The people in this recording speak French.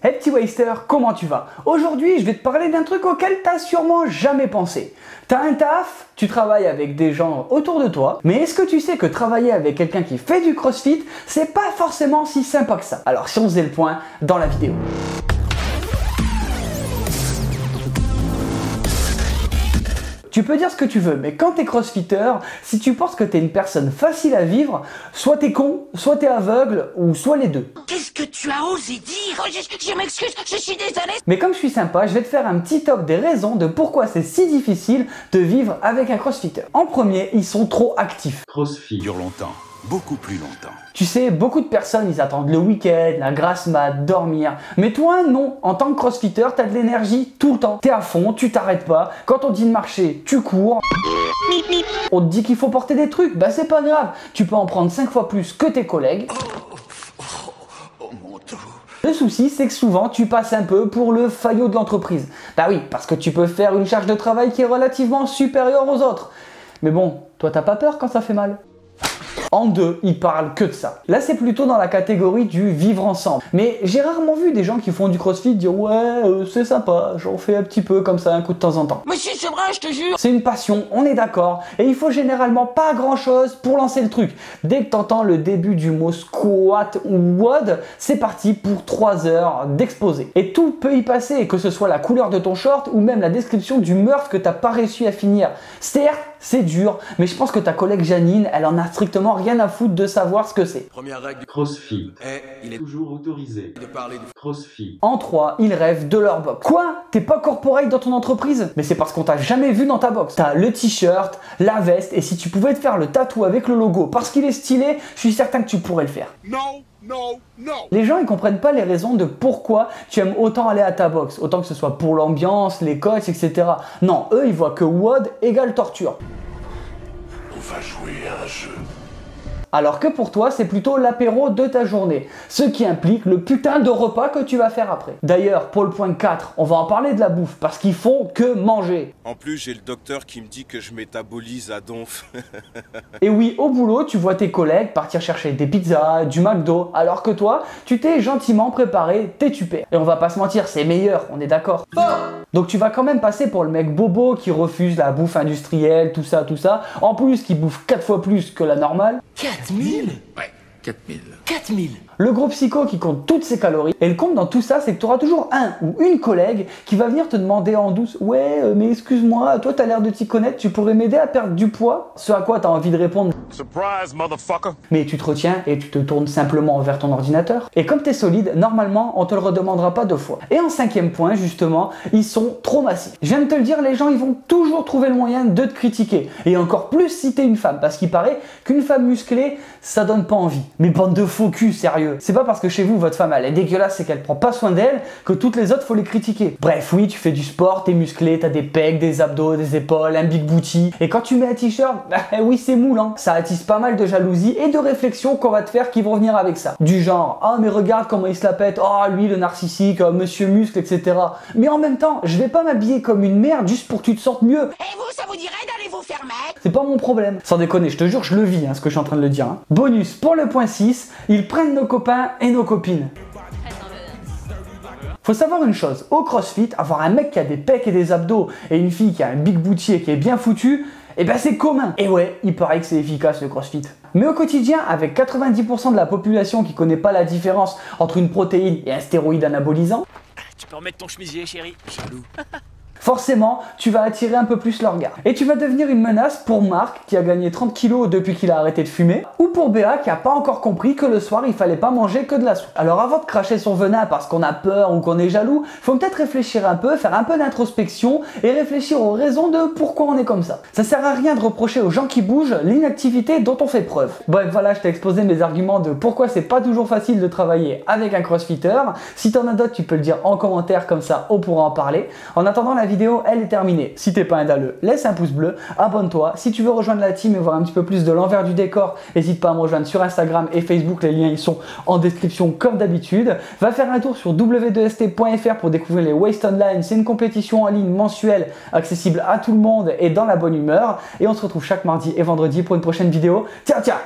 Hey petit waster, comment tu vas? Aujourd'hui, je vais te parler d'un truc auquel t'as sûrement jamais pensé. T'as un taf, tu travailles avec des gens autour de toi, mais est-ce que tu sais que travailler avec quelqu'un qui fait du crossfit, c'est pas forcément si sympa que ça? Alors si on faisait le point dans la vidéo. Tu peux dire ce que tu veux, mais quand t'es crossfitter, si tu penses que t'es une personne facile à vivre, soit t'es con, soit t'es aveugle, ou soit les deux. Qu'est-ce que tu as osé dire? Je m'excuse, je suis désolé. Mais comme je suis sympa, je vais te faire un petit top des raisons de pourquoi c'est si difficile de vivre avec un crossfitter. En premier, ils sont trop actifs. CrossFit dure longtemps, beaucoup plus longtemps. Tu sais, beaucoup de personnes, ils attendent le week-end, la grasse mat, dormir. Mais toi, non. En tant que crossfitter, t'as de l'énergie tout le temps. T'es à fond, tu t'arrêtes pas. Quand on te dit de marcher, tu cours. On te dit qu'il faut porter des trucs, bah c'est pas grave. Tu peux en prendre 5 fois plus que tes collègues. Le souci, c'est que souvent, tu passes un peu pour le faillot de l'entreprise. Bah oui, parce que tu peux faire une charge de travail qui est relativement supérieure aux autres. Mais bon, toi, t'as pas peur quand ça fait mal? En deux, ils parlent que de ça. Là, c'est plutôt dans la catégorie du vivre ensemble. Mais j'ai rarement vu des gens qui font du crossfit dire ouais, c'est sympa, j'en fais un petit peu comme ça, un coup de temps en temps. Mais si c'est vrai, je te jure. C'est une passion, on est d'accord, et il faut généralement pas grand chose pour lancer le truc. Dès que t'entends le début du mot squat ou WOD, c'est parti pour 3 heures d'exposé. Et tout peut y passer, que ce soit la couleur de ton short ou même la description du meurtre que t'as pas réussi à finir. Certes, c'est dur, mais je pense que ta collègue Janine, elle en a strictement rien à foutre de savoir ce que c'est. Première règle du CrossFit, il est toujours autorisé. de parler de CrossFit, En 3, ils rêvent de leur box. Quoi? T'es pas corporate dans ton entreprise? Mais c'est parce qu'on t'a jamais vu dans ta box. T'as le t-shirt, la veste, et si tu pouvais te faire le tatou avec le logo parce qu'il est stylé, je suis certain que tu pourrais le faire. non. Les gens ils comprennent pas les raisons de pourquoi tu aimes autant aller à ta box, autant que ce soit pour l'ambiance, les coachs, etc. Non, eux ils voient que WOD égale torture. On va jouer à un jeu. Alors que pour toi, c'est plutôt l'apéro de ta journée, ce qui implique le putain de repas que tu vas faire après. D'ailleurs, pour le point 4, on va en parler de la bouffe, parce qu'ils font que manger. En plus, j'ai le docteur qui me dit que je métabolise à donf. Et oui, au boulot, tu vois tes collègues partir chercher des pizzas, du McDo, alors que toi, tu t'es gentiment préparé tes tupperwares. Et on va pas se mentir, c'est meilleur, on est d'accord. Donc tu vas quand même passer pour le mec bobo qui refuse la bouffe industrielle, tout ça, en plus qui bouffe 4 fois plus que la normale. 4000? Ouais, 4000. 4000. Le gros psycho qui compte toutes ses calories. Et le compte dans tout ça, c'est que tu auras toujours un ou une collègue qui va venir te demander en douce « Ouais, mais excuse-moi, toi t'as l'air de t'y connaître, tu pourrais m'aider à perdre du poids ?» Ce à quoi t'as envie de répondre « Surprise, motherfucker! » Mais tu te retiens et tu te tournes simplement vers ton ordinateur. Et comme t'es solide, normalement, on te le redemandera pas 2 fois. Et en 5e point, justement, ils sont trop massifs. Je viens de te le dire, les gens, ils vont toujours trouver le moyen de te critiquer. Et encore plus si t'es une femme, parce qu'il paraît qu'une femme musclée, ça donne pas envie. Mais bande de faux cul, sérieux. C'est pas parce que chez vous, votre femme, elle est dégueulasse et qu'elle prend pas soin d'elle que toutes les autres, faut les critiquer. Bref, oui, tu fais du sport, t'es musclé, t'as des pecs, des abdos, des épaules, un big booty. Et quand tu mets un t-shirt, bah oui, c'est moulant. Ça attise pas mal de jalousie et de réflexion qu'on va te faire qui vont venir avec ça. Du genre, ah mais regarde comment il se la pète, oh lui le narcissique, monsieur muscle, etc. Mais en même temps, je vais pas m'habiller comme une merde juste pour que tu te sentes mieux. Et vous, ça vous dirait d'aller vous faire mettre? C'est pas mon problème. Sans déconner, je te jure, je le vis, ce que je suis en train de le dire. Bonus pour le point 6, ils prennent nos copains et nos copines. Faut savoir une chose, au CrossFit, avoir un mec qui a des pecs et des abdos et une fille qui a un big booty et qui est bien foutue, eh ben c'est commun. Et ouais, il paraît que c'est efficace le CrossFit. Mais au quotidien, avec 90% de la population qui connaît pas la différence entre une protéine et un stéroïde anabolisant, Tu peux remettre ton chemisier, chérie. Jaloux. forcément, tu vas attirer un peu plus leur regard. Et tu vas devenir une menace pour Marc, qui a gagné 30 kilos depuis qu'il a arrêté de fumer, ou pour Béa, qui a pas encore compris que le soir, il fallait pas manger que de la soupe. Alors avant de cracher son venin parce qu'on a peur ou qu'on est jaloux, faut peut-être réfléchir un peu, faire un peu d'introspection et réfléchir aux raisons de pourquoi on est comme ça. Ça sert à rien de reprocher aux gens qui bougent l'inactivité dont on fait preuve. Bref, voilà, je t'ai exposé mes arguments de pourquoi c'est pas toujours facile de travailler avec un crossfitter. Si t'en as d'autres, tu peux le dire en commentaire, comme ça on pourra en parler. En attendant, la vidéo elle est terminée. Si t'es pas un dalleux, laisse un pouce bleu, abonne-toi. Si tu veux rejoindre la team et voir un petit peu plus de l'envers du décor, n'hésite pas à me rejoindre sur Instagram et Facebook, les liens ils sont en description comme d'habitude. Va faire un tour sur w2st.fr pour découvrir les Waste Online, c'est une compétition en ligne mensuelle accessible à tout le monde et dans la bonne humeur. Et on se retrouve chaque mardi et vendredi pour une prochaine vidéo. Ciao ciao.